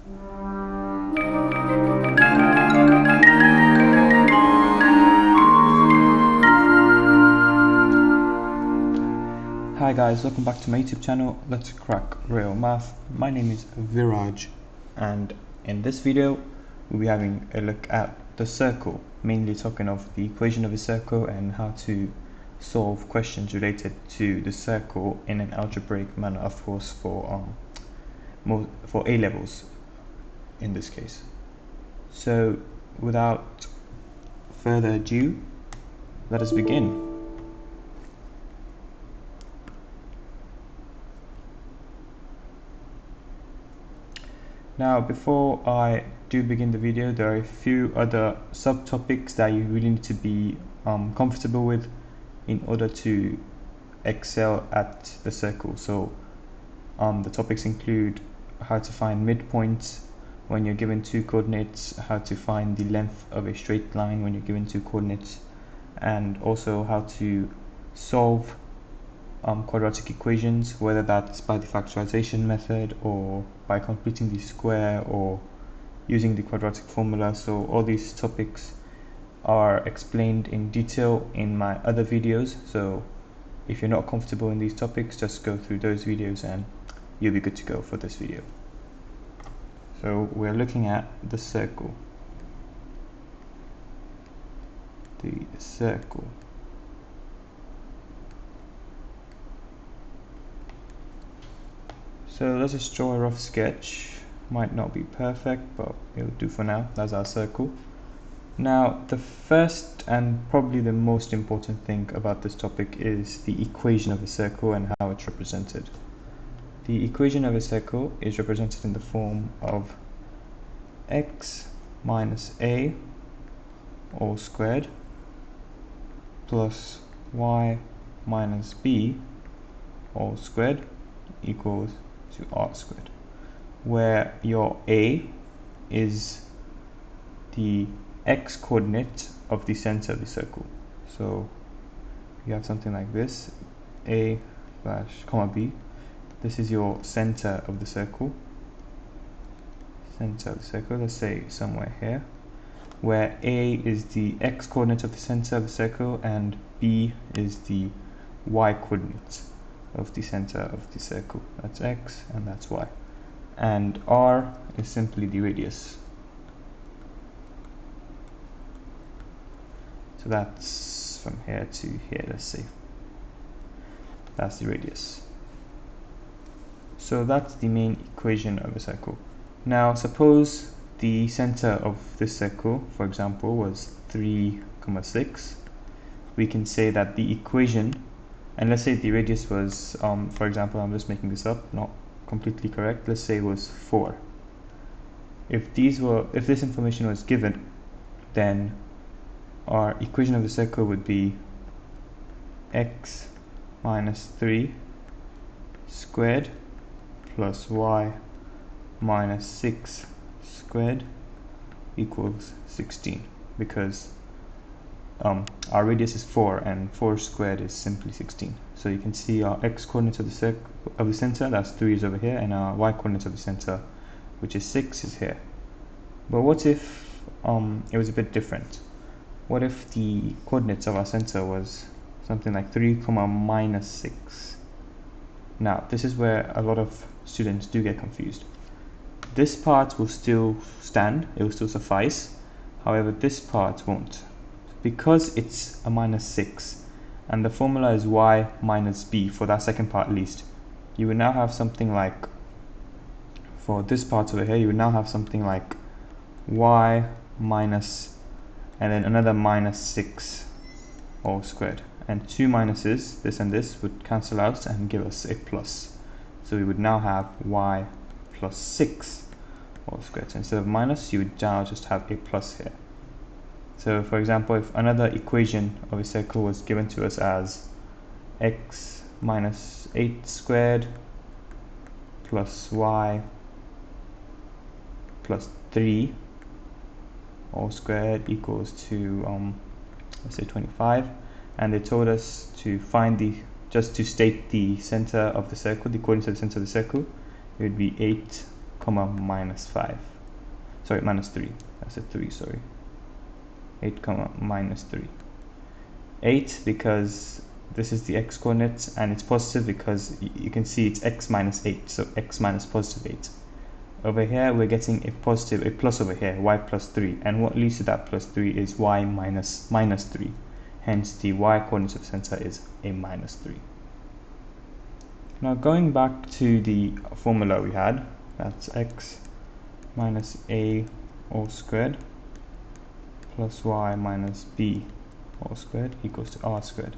Hi guys, welcome back to my YouTube channel, Let's Crack Real Math. My name is Viraaj, and in this video we'll be having a look at the circle, mainly talking of the equation of a circle and how to solve questions related to the circle in an algebraic manner, of course, for A levels in this case. So without further ado, let us begin. Now, before I do begin the video, there are a few other subtopics that you really need to be comfortable with in order to excel at the circle. So the topics include how to find midpoints when you're given two coordinates, how to find the length of a straight line when you're given two coordinates, and also how to solve quadratic equations, whether that's by the factorization method or by completing the square or using the quadratic formula. So all these topics are explained in detail in my other videos, so if you're not comfortable in these topics, just go through those videos and you'll be good to go for this video. So we're looking at the circle. The circle. So let's just draw a rough sketch. Might not be perfect, but it'll do for now. That's our circle. Now, the first and probably the most important thing about this topic is the equation of a circle and how it's represented. The equation of a circle is represented in the form of x minus a all squared plus y minus b all squared equals to r squared, where your a is the x coordinate of the center of the circle. So you have something like this, a slash comma b. This is your center of the circle. Center of the circle, let's say somewhere here, where a is the x coordinate of the center of the circle and b is the y coordinate of the center of the circle. That's x and that's y. And r is simply the radius. So that's from here to here, let's say. That's the radius. So that's the main equation of a circle. Now suppose the center of this circle, for example, was 3, 6. We can say that the equation, and let's say the radius was, for example, I'm just making this up, not completely correct, let's say it was 4. If this information was given, then our equation of the circle would be x minus 3 squared plus y minus 6 squared equals 16, because our radius is 4 and 4 squared is simply 16. So you can see our x coordinate of the circle of the center, that's 3, is over here, and our y coordinate of the center, which is 6, is here. But what if it was a bit different? What if the coordinates of our center was something like 3, minus 6? Now this is where a lot of students do get confused. This part will still stand, it will still suffice. However, this part won't, because it's a minus 6 and the formula is y minus b for that second part at least. You will now have something like, for this part over here, you will now have something like y minus and then another minus 6 all squared, and two minuses, this and this, would cancel out and give us a plus. So we would now have y plus 6 all squared. So instead of minus, you would now just have a plus here. So for example, if another equation of a circle was given to us as x minus 8 squared plus y plus 3 all squared equals to let's say 25, and they told us to find just to state the center of the circle, the coordinates of the center of the circle, it would be 8 comma minus 5. Sorry, minus 3. That's a 3, sorry. 8 comma minus 3. 8 because this is the x coordinates, and it's positive because you can see it's x minus 8, so x minus positive 8. Over here we're getting a plus over here, y plus 3, and what leads to that plus 3 is y minus 3. Hence the y coordinate of center is a minus 3. Now going back to the formula we had, that's x minus a all squared plus y minus b all squared equals to r squared.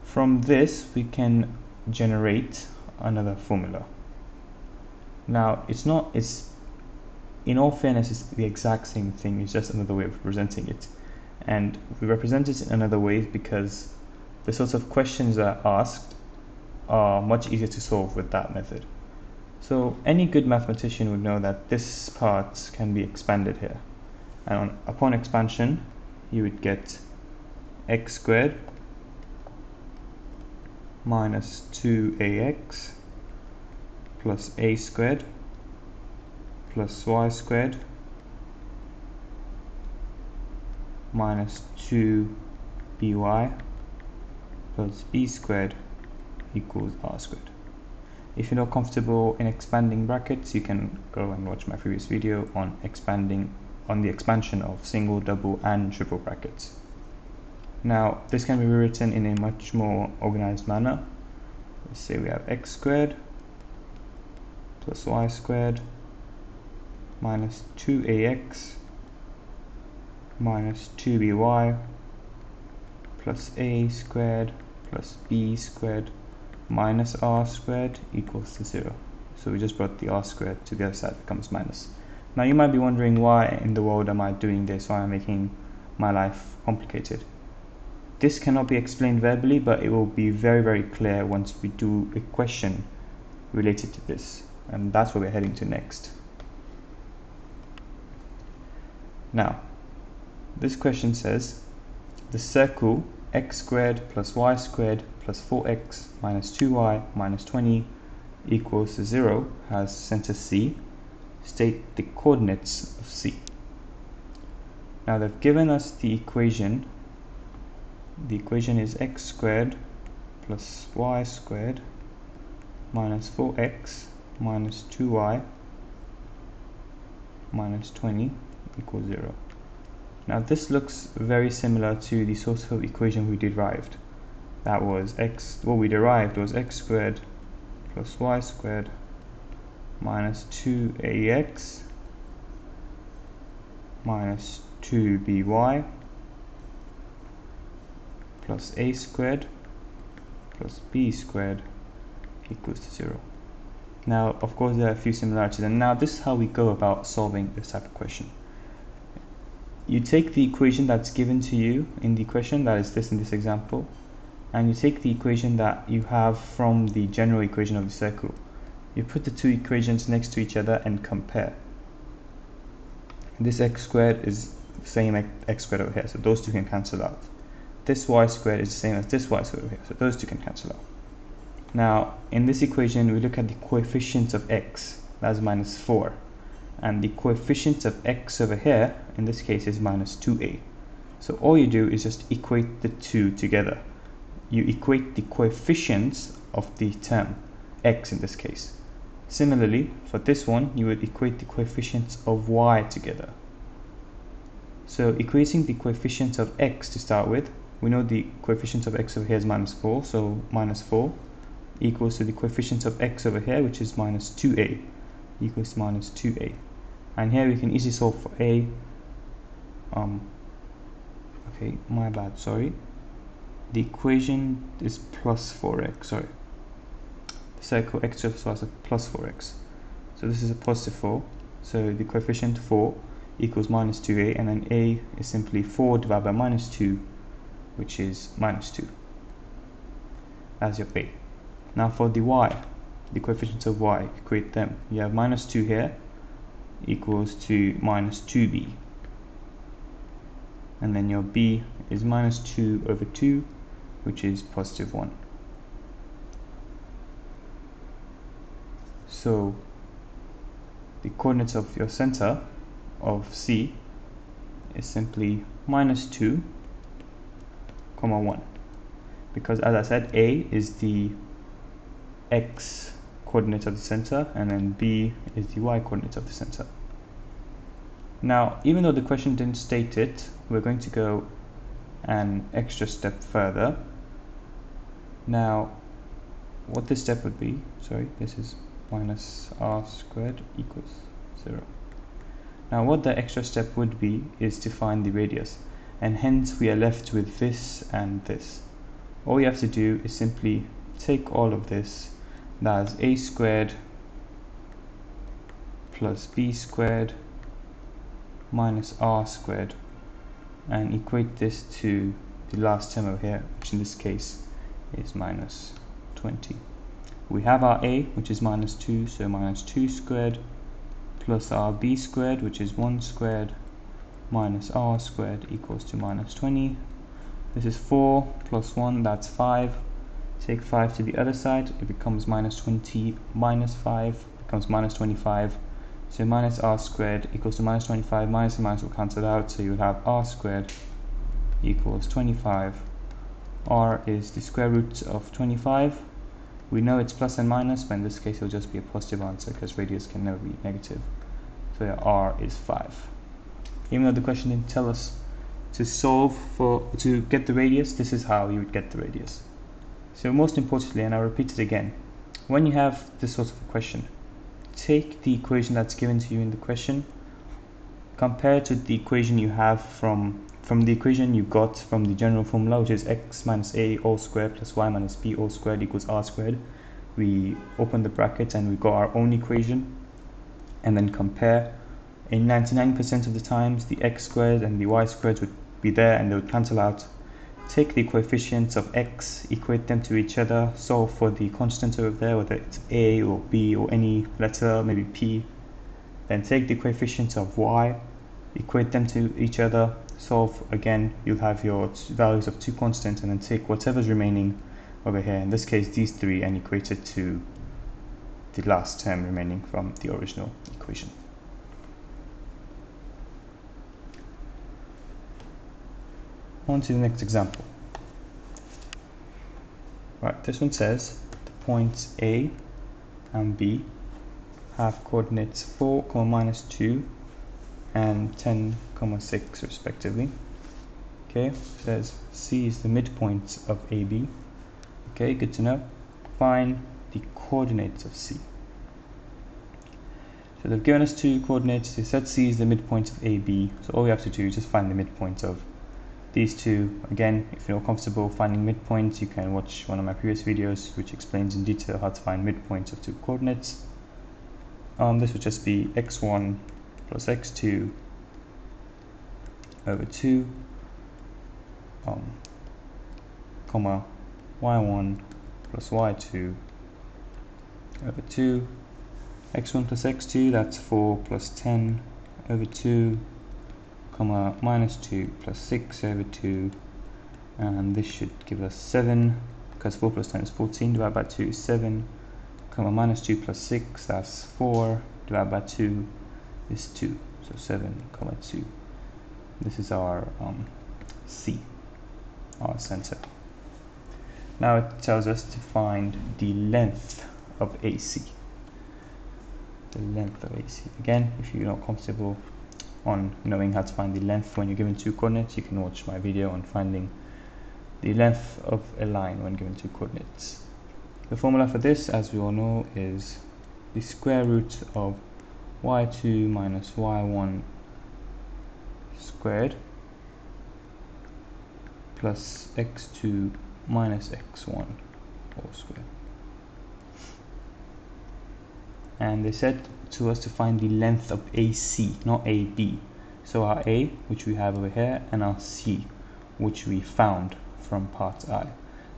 From this we can generate another formula. Now it's in all fairness, it's the exact same thing, it's just another way of representing it. And we represent it in another way because the sorts of questions that are asked are much easier to solve with that method. So any good mathematician would know that this part can be expanded here. And upon expansion, you would get x squared minus 2ax plus a squared plus y squared minus 2by plus b squared equals r squared. If you're not comfortable in expanding brackets, you can go and watch my previous video on the expansion of single, double and triple brackets. Now this can be rewritten in a much more organized manner. Let's say we have x squared plus y squared minus 2ax minus 2by plus a squared plus b squared minus r squared equals to 0. So we just brought the r squared to the other side, becomes minus. Now you might be wondering, why in the world am I doing this? Why am I making my life complicated? This cannot be explained verbally, but it will be very, very clear once we do a question related to this, and that's what we're heading to next. Now, this question says the circle x squared plus y squared plus 4x minus 2y minus 20 equals to 0 has center C. State the coordinates of C. Now they've given us the equation. The equation is x squared plus y squared minus 4x minus 2y minus 20 equals 0. Now this looks very similar to the sort of equation we derived. That was what we derived was x squared plus y squared minus 2ax minus 2by plus a squared plus b squared equals to 0. Now of course there are a few similarities, and now this is how we go about solving this type of question. You take the equation that's given to you in the question, that is this in this example, and you take the equation that you have from the general equation of the circle. You put the two equations next to each other and compare. This x squared is the same x squared over here, so those two can cancel out. This y squared is the same as this y squared over here, so those two can cancel out. Now in this equation we look at the coefficients of x, that's minus 4, and the coefficients of x over here in this case is minus 2a. So all you do is just equate the two together. You equate the coefficients of the term x in this case. Similarly, for this one you would equate the coefficients of y together. So equating the coefficients of x to start with, we know the coefficients of x over here is minus 4, so minus 4 equals to the coefficients of x over here, which is minus 2a, equals to minus 2a. And here we can easily solve for a. Okay, my bad, sorry. The equation is plus 4x, sorry. The circle x to the is plus 4x. So this is a positive 4. So the coefficient 4 equals minus 2a, and then a is simply 4 divided by minus 2, which is minus 2. That's your a. Now for the y, the coefficients of y, equate them. You have minus 2 here equals to minus 2b. And then your b is minus 2 over 2, which is positive 1. So the coordinates of your center of C is simply -2, 1, because as I said, A is the x coordinate of the center and then B is the y coordinate of the center. Now, even though the question didn't state it, we're going to go an extra step further. Now, what this step would be, this is minus r squared equals 0. Now, what the extra step would be is to find the radius, and hence we are left with this and this. All you have to do is simply take all of this, that's a squared plus b squared minus r squared, and equate this to the last term over here, which in this case is minus 20. We have our a, which is -2, so -2 squared, plus our b squared, which is 1 squared, minus r squared equals to -20. This is 4 plus 1, that's 5. Take 5 to the other side, it becomes -20 minus 5 becomes -25. So minus r squared equals to -25, minus and minus will cancel out, so you will have r squared equals 25. R is the square root of 25. We know it's plus and minus, but in this case it will just be a positive answer because radius can never be negative. So yeah, R is 5. Even though the question didn't tell us to get the radius, this is how you would get the radius. So most importantly, and I'll repeat it again, when you have this sort of a question, take the equation that's given to you in the question, compare it to the equation you have from the equation you got from the general formula, which is x minus a all squared plus y minus b all squared equals r squared. We open the brackets and we got our own equation, and then compare. In 99% of the times, the x squared and the y squared would be there and they would cancel out. Take the coefficients of x, equate them to each other, solve for the constant over there, whether it's a or b or any letter, maybe p. Then take the coefficients of y, equate them to each other, solve again, you'll have your values of two constants, and then take whatever's remaining over here, in this case these three, and equate it to the last term remaining from the original equation. On to the next example. Right, this one says the points A and B have coordinates 4, -2 and 10, 6 respectively. Okay, says C is the midpoint of AB. Okay, good to know. Find the coordinates of C. So they've given us two coordinates. They said C is the midpoint of AB. So all we have to do is just find the midpoint of these two. Again, if you're not comfortable finding midpoints, you can watch one of my previous videos which explains in detail how to find midpoints of two coordinates. This would just be x1 plus x2 over 2, comma y1 plus y2 over 2, x1 plus x2, that's 4 plus 10 over 2, comma -2 plus 6 over 2, and this should give us 7, because 4 plus 10 is 14, divided by 2 is 7, comma -2 plus 6, that's 4, divided by 2 is 2, so 7, 2. This is our C, our center. Now it tells us to find the length of AC. The length of AC. Again, if you're not comfortable on knowing how to find the length when you're given two coordinates, you can watch my video on finding the length of a line when given two coordinates. The formula for this, as we all know, is the square root of y2 minus y1 squared plus x2 minus x1 all squared. And they said to us to find the length of AC, not AB. So our A, which we have over here, and our C, which we found from part I.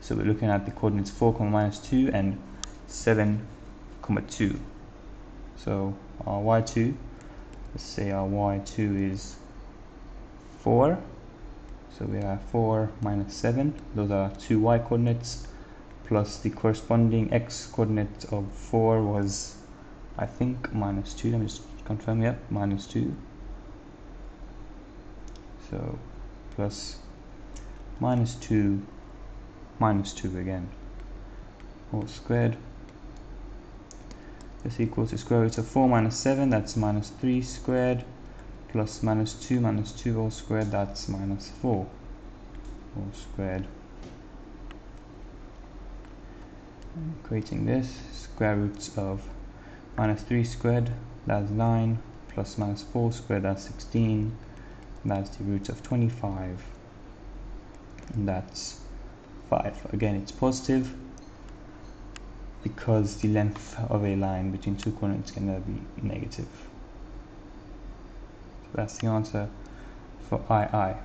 So we're looking at the coordinates 4, -2 and 7, 2. So our y2, let's say our y2 is 4. So we have 4 minus 7. Those are two y coordinates, plus the corresponding x coordinate of 4 was, I think, -2. Let me just confirm, yep, minus 2. So plus minus 2 minus 2 again, all squared. This equals the square root of 4 minus 7, that's minus 3 squared, plus minus 2 all squared, that's minus 4 all squared. And equating this, square roots of minus 3 squared, that's 9, plus minus 4 squared, that's 16, that's the root of 25, and that's 5. Again, it's positive because the length of a line between two coordinates can never be negative. So that's the answer for II.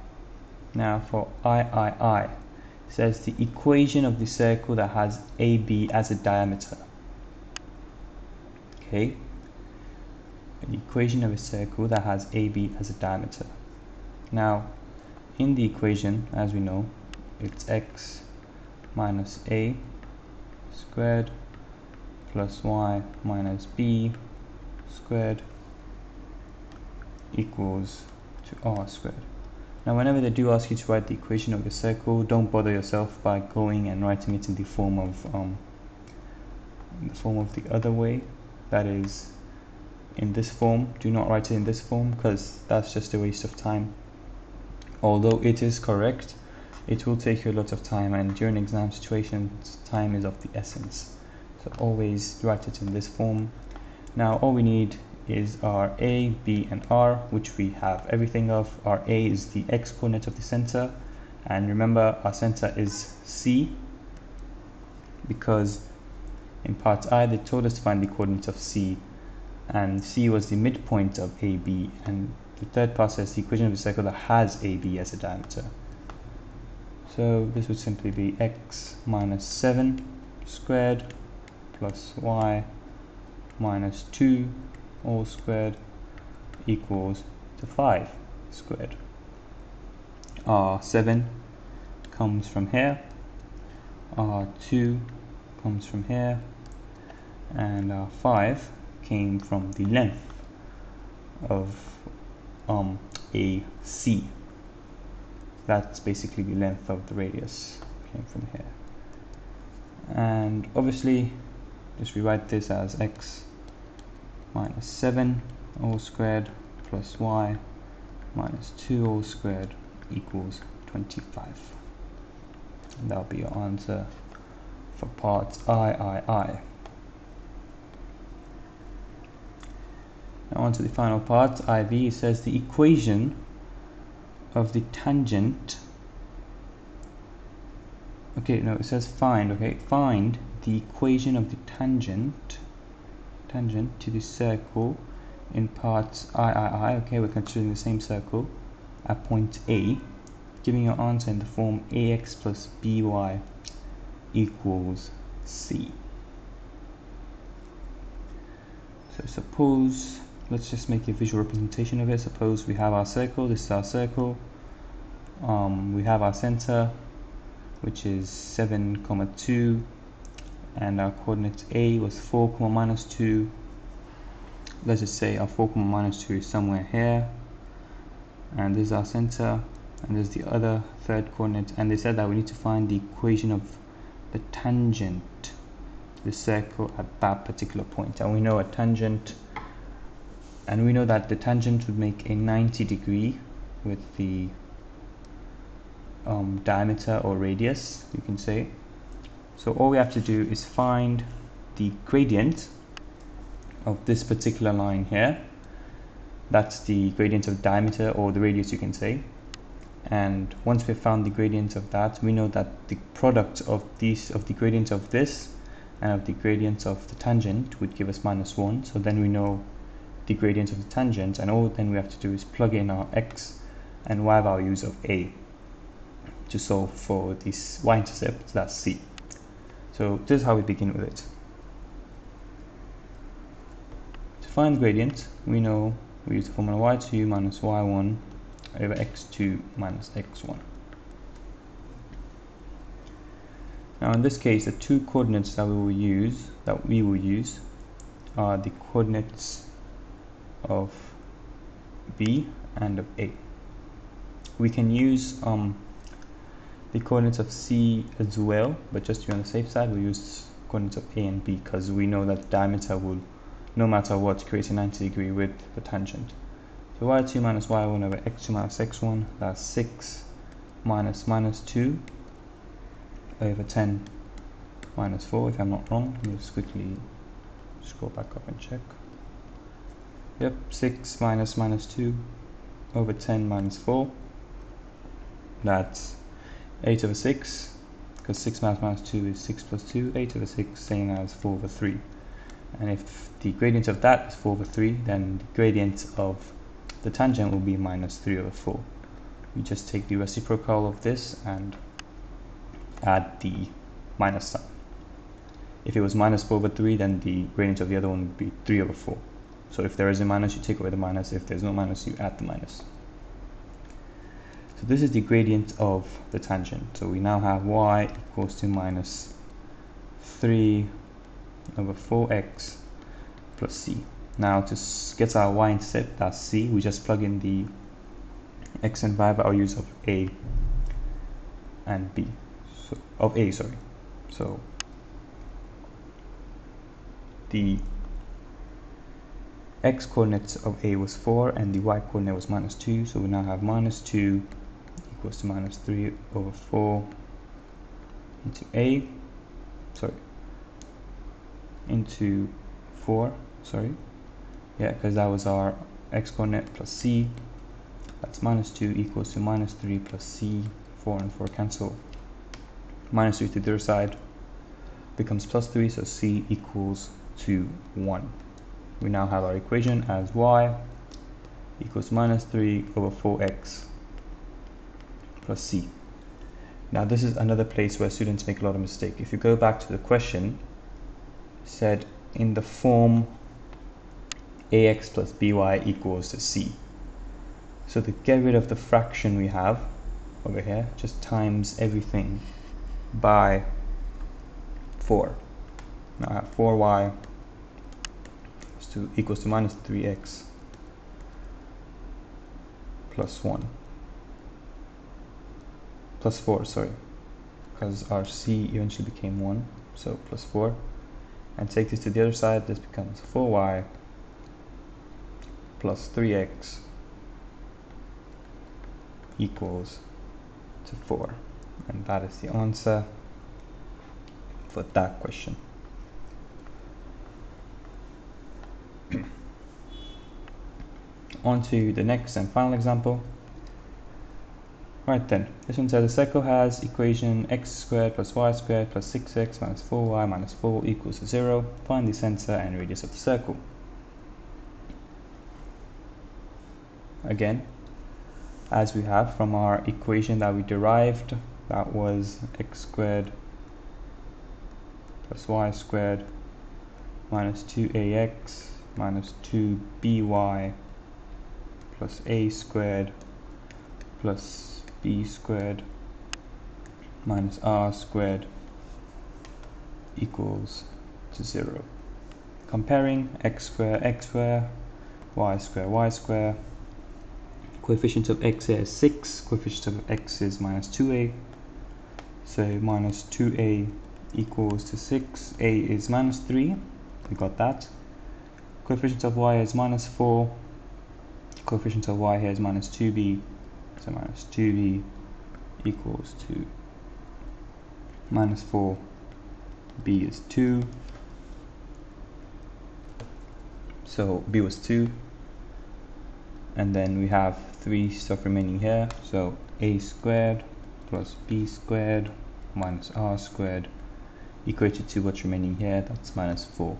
Now for III, it says the equation of the circle that has AB as a diameter. Okay, the equation of a circle that has AB as a diameter. Now in the equation, as we know, it's x minus a squared plus y minus b squared equals to r squared. Now whenever they do ask you to write the equation of the circle, don't bother yourself by going and writing it in the form of the other way, that is in this form. Do not write it in this form because that's just a waste of time. Although it is correct, it will take you a lot of time, and during exam situations time is of the essence. So always write it in this form. Now all we need is our A, B and R, which we have everything of. Our A is the x coordinate of the center, and remember our center is C, because in part I they told us to find the coordinates of C, and C was the midpoint of AB, and the third part says the equation of the circle that has AB as a diameter. So this would simply be x minus 7 squared plus y minus 2 all squared equals to 5 squared. Our 7 comes from here, our 2 comes from here, and our 5 came from the length of AC. That's basically the length of the radius, came from here. And obviously just rewrite this as x minus 7 all squared plus y minus 2 all squared equals 25. And that'll be your answer for part III. Now on to the final part, IV. It says the equation of the tangent. Okay, no, it says find. Okay, find the equation of the tangent to the circle in part III. Okay, we're considering the same circle at point A, giving your answer in the form ax plus by equals c. So suppose, let's just make a visual representation of it. Suppose we have our circle, this is our circle, we have our center, which is 7, 2, and our coordinate A was 4, minus 2. Let's just say our 4, minus 2 is somewhere here, and this is our center, and there's the other third coordinate, and they said that we need to find the equation of the tangent to the circle at that particular point. And we know a tangent, and we know that the tangent would make a 90 degree with the diameter or radius, you can say. So all we have to do is find the gradient of this particular line here. That's the gradient of diameter or the radius, you can say. And once we've found the gradient of that, we know that the product of these, of the gradient of this and of the gradient of the tangent, would give us -1. So then we know the gradient of the tangent, and all then we have to do is plug in our x and y values of A to solve for this y-intercept, that's C. So this is how we begin with it. To find the gradient, we know we use the formula y2 minus y1 over x2 minus x1. Now in this case, the two coordinates that we will use are the coordinates of B and of A. We can use the coordinates of C as well, but just to be on the safe side, we use coordinates of A and B because we know that the diameter will, no matter what, create a 90 degree with the tangent. So y2 minus y1 over x2 minus x1, that's 6 minus minus 2 over 10 minus 4, if I'm not wrong. Let me just quickly scroll back up and check. Yep, 6 minus minus 2 over 10 minus 4, that's 8 over 6, because 6 minus 2 is 6 plus 2, 8 over 6, same as 4 over 3. And if the gradient of that is 4 over 3, then the gradient of the tangent will be minus 3 over 4. You just take the reciprocal of this and add the minus sign. If it was minus 4 over 3, then the gradient of the other one would be 3 over 4. So if there is a minus, you take away the minus. If there's no minus, you add the minus. So this is the gradient of the tangent. So we now have y equals to minus 3 over 4x plus c. Now to get our y-intercept, that's c, we just plug in the x and y values of a and b. So of a, sorry. So the x coordinate of a was 4 and the y coordinate was minus 2, so we now have minus 2 equals to minus 3 over 4 into a, sorry, into 4, sorry, yeah, because that was our x coordinate plus c, that's minus 2 equals to minus 3 plus c, 4 and 4 cancel, minus 3 to the other side becomes plus 3, so c equals to 1. We now have our equation as y equals minus 3 over 4x plus c. Now this is another place where students make a lot of mistake. If you go back to the question, said in the form ax plus by equals to c. So to get rid of the fraction we have over here, just times everything by 4. Now I have 4y equals to minus 3x plus 1 plus 4, sorry, because our c eventually became 1, so plus 4, and take this to the other side, this becomes 4y plus 3x equals to 4, and that is the answer for that question. On to the next and final example. Right then, this one says a circle has equation x squared plus y squared plus 6x minus 4y minus 4 equals to 0. Find the center and radius of the circle. Again, as we have from our equation that we derived, that was x squared plus y squared minus 2ax minus 2by plus a squared plus b squared minus r squared equals to 0. Comparing x square, y square, y square. Coefficient of x here is 6, coefficient of x is minus 2a. So minus 2a equals to 6, a is minus 3, we got that. Coefficient of y is minus 4, coefficient of y here is minus 2b, so minus 2b equals to minus 4, b is 2, so b was 2, and then we have 3 stuff remaining here, so a squared plus b squared minus r squared equated to what's remaining here, that's minus 4.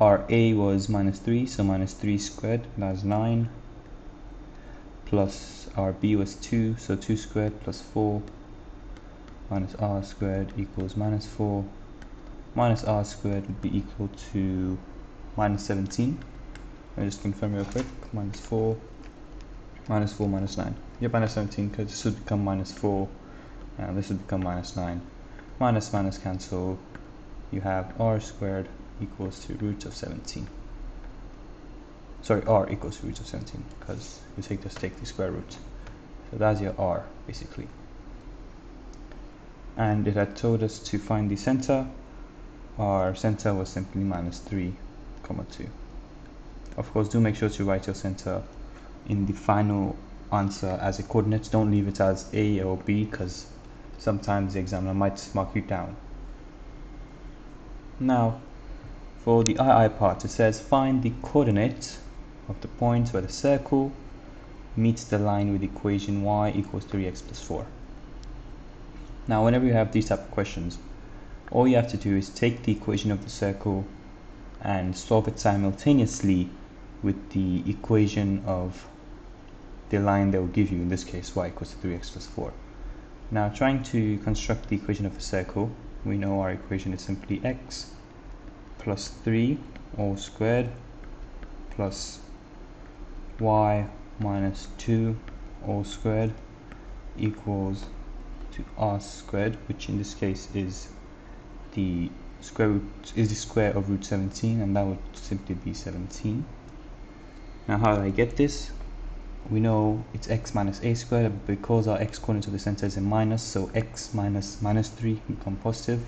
Our a was minus 3, so minus 3 squared, that's 9, plus our b was 2, so 2 squared plus 4 minus r squared equals minus 4, minus r squared would be equal to minus 17. I'll just confirm real quick, minus 4 minus 9. Yep, minus 17, because this would become minus 4, and this would become minus 9. Minus minus cancel, you have r squared equals to root of 17. Sorry, r equals to root of 17, because you just take the square root. So that's your r, basically. And it had told us to find the center. Our center was simply minus 3, 2. Of course, do make sure to write your center in the final answer as a coordinate. Don't leave it as A or B, because sometimes the examiner might mark you down. Now, for the II part, it says find the coordinate of the point where the circle meets the line with the equation y equals 3x plus 4. Now, whenever you have these type of questions, all you have to do is take the equation of the circle and solve it simultaneously with the equation of the line they will give you, in this case y equals to 3x plus 4. Now, trying to construct the equation of a circle, we know our equation is simply x plus 3 all squared plus y minus 2 all squared equals to r squared, which in this case is the square of root 17, and that would simply be 17. Now, how do I get this? We know it's x minus a squared, but because our x coordinate of the center is a minus, so x minus minus 3 become positive,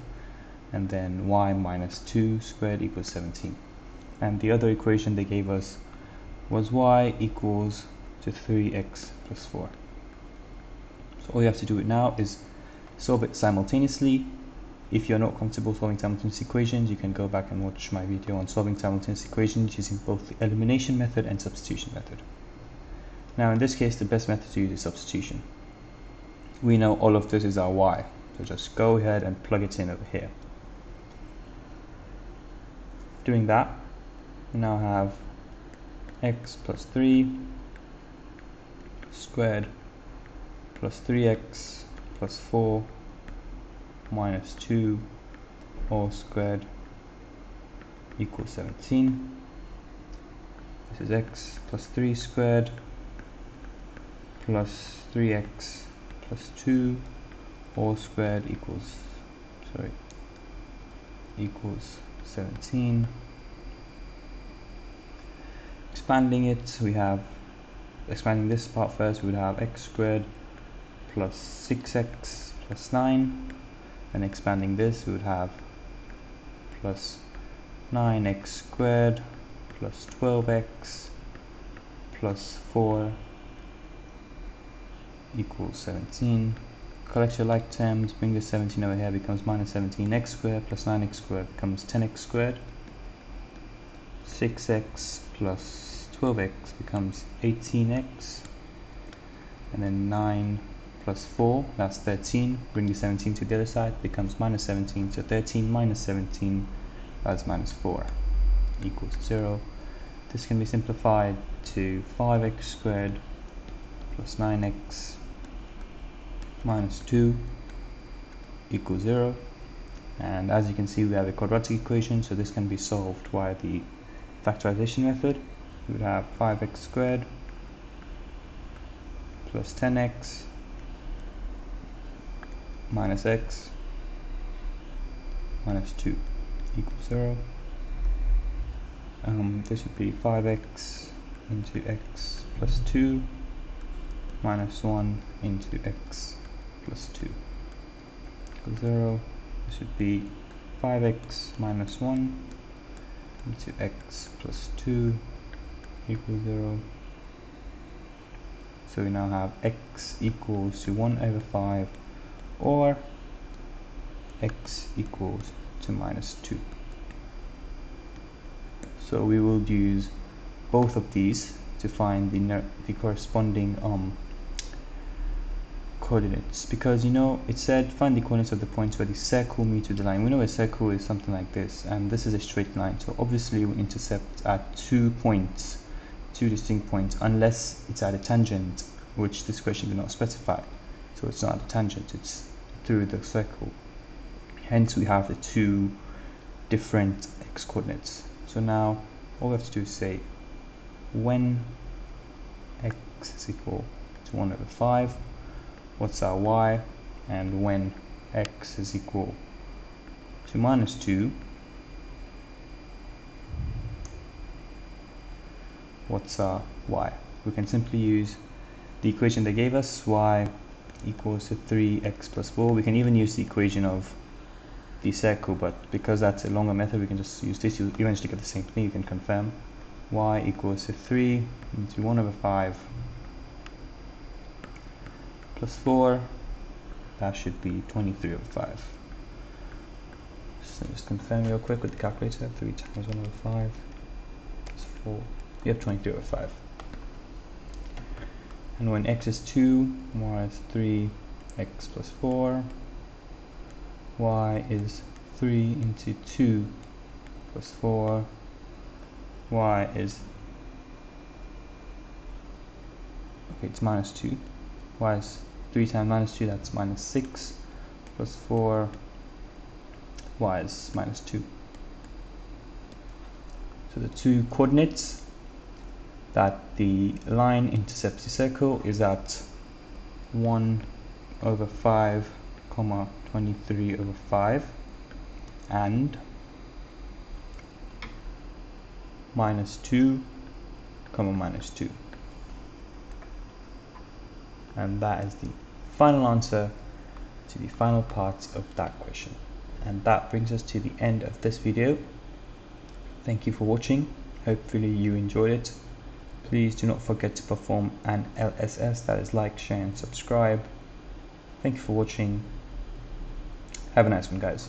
and then y minus 2 squared equals 17. And the other equation they gave us was y equals to 3x plus 4. So all you have to do now is solve it simultaneously. If you're not comfortable solving simultaneous equations, you can go back and watch my video on solving simultaneous equations using both the elimination method and substitution method. Now, in this case, the best method to use is substitution. We know all of this is our y, so just go ahead and plug it in over here. Doing that, we now have x plus 3 squared plus 3x plus 4 minus 2 all squared equals 17. This is x plus 3 squared plus 3x plus 2 all squared equals 17. Expanding it, we have, expanding this part first, we would have x squared plus 6x plus 9, and expanding this, we would have plus 9x squared plus 12x plus 4 equals 17. Collect your like terms, bring this 17 over here, becomes minus 17x squared plus 9x squared becomes 10x squared. 6x plus 12x becomes 18x, and then 9 plus 4, that's 13. Bring the 17 to the other side, becomes minus 17, so 13 minus 17, that's minus 4, equals 0. This can be simplified to 5x squared plus 9x minus 2 equals 0. And as you can see, we have a quadratic equation, so this can be solved via the factorization method. We would have 5x squared plus 10x minus x minus 2 equals 0. This would be 5x into x plus 2 minus 1 into x plus 2 equals 0. This would be 5x minus 1 into x plus 2 equals 0. So we now have x equals to 1 over 5, or x equals to minus 2. So we will use both of these to find the corresponding coordinates, because you know it said find the coordinates of the points where the circle meets with the line. We know a circle is something like this, and this is a straight line, so obviously we intercept at 2 points, 2 distinct points, unless it's at a tangent, which this question did not specify. So it's not at a tangent, it's through the circle, hence we have the 2 different x coordinates. So now all we have to do is say when x is equal to 1 over 5, what's our y, and when x is equal to minus 2, what's our y? We can simply use the equation they gave us, y equals to 3x plus 4. We can even use the equation of the circle, but because that's a longer method, we can just use this. You eventually get the same thing. You can confirm y equals to 3 into 1 over 5 plus 4. That should be 23 over 5. So just confirm real quick with the calculator. 3 times 1 over 5 is 4. You have 23 over 5. And when x is 2, y is 3, x plus 4, y is 3 into 2 plus 4, y is, okay, it's minus 2, y is 3 times minus 2, that's minus 6, plus 4, y is minus 2. So the two coordinates that the line intercepts the circle is at 1 over 5, comma 23 over 5, and minus 2, comma minus 2. And that is the final answer to the final parts of that question. And that brings us to the end of this video. Thank you for watching. Hopefully you enjoyed it. Please do not forget to perform an LSS, that is like, share and subscribe. Thank you for watching. Have a nice one, guys.